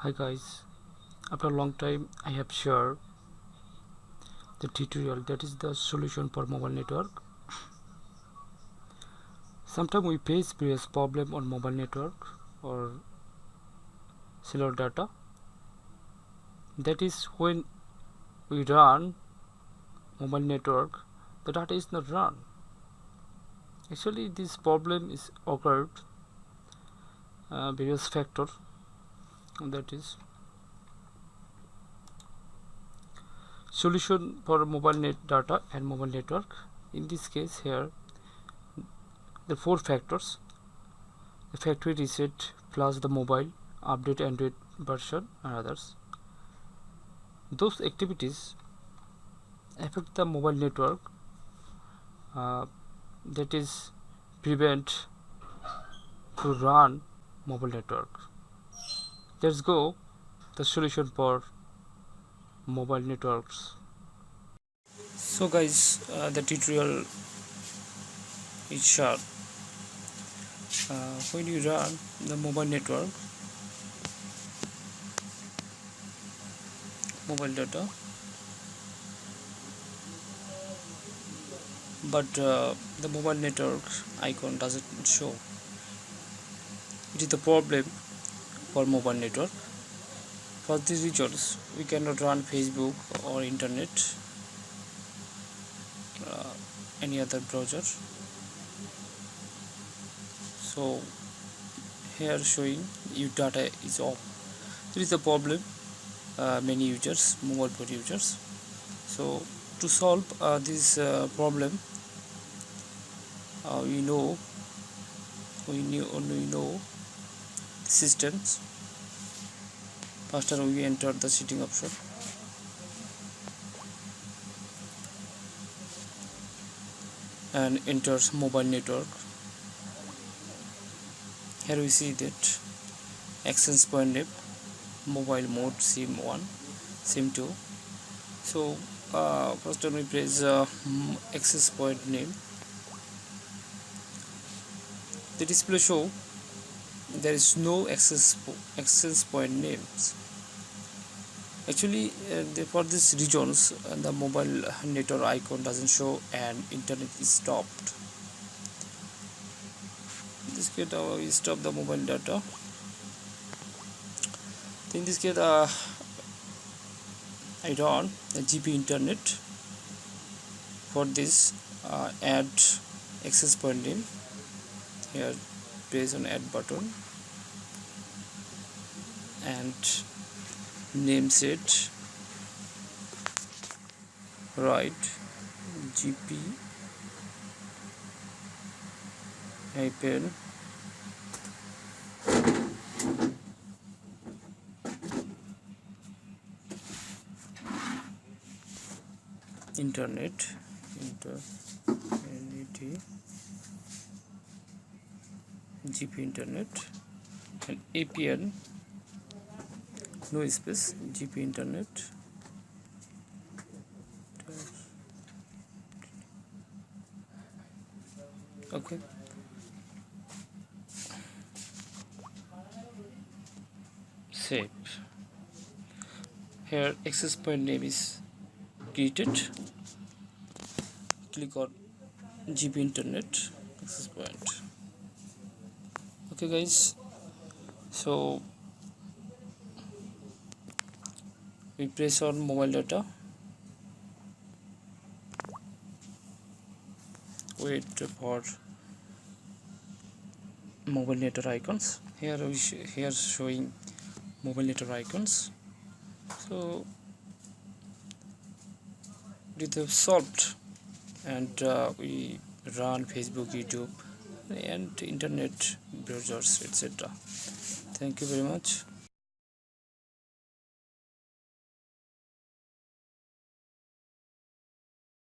Hi guys, after a long time I have shared the tutorial that is the solution for mobile network. Sometimes we face various problem on mobile network or cellular data. That is when we run mobile network, the data is not run. Actually this problem is occurred various factor, that is solution for mobile net data and mobile network. In this case here the four factors: the factory reset plus the mobile update Android version and others. Those activities affect the mobile network, that is prevent to run mobile network. Let's go the solution for mobile networks. So guys, the tutorial is short. When you run the mobile network, mobile data, but the mobile network icon doesn't show. It is the problem for mobile network. For these reasons we cannot run Facebook or internet, any other browser. So here showing your data is off. There is a problem, many users, mobile phone users. So to solve this problem, we know systems. First we enter the setting option and enters mobile network. Here we see that access point name, mobile mode SIM1, SIM2. So first we press access point name. The display show there is no access point names. Actually for these regions the mobile network icon doesn't show and internet is stopped. In this case we stop the mobile data. In this case I run the GP internet. For this add access point name. Here press on add button and name set write GP hyphen internet GP internet and APN no space GP internet. Okay, save. Here access point name is created. Click on GP internet access point. Okay guys, so we press on mobile data, wait for mobile network icons. Here here showing mobile network icons. So it is solved and we run Facebook, YouTube and internet browsers, etc. Thank you very much.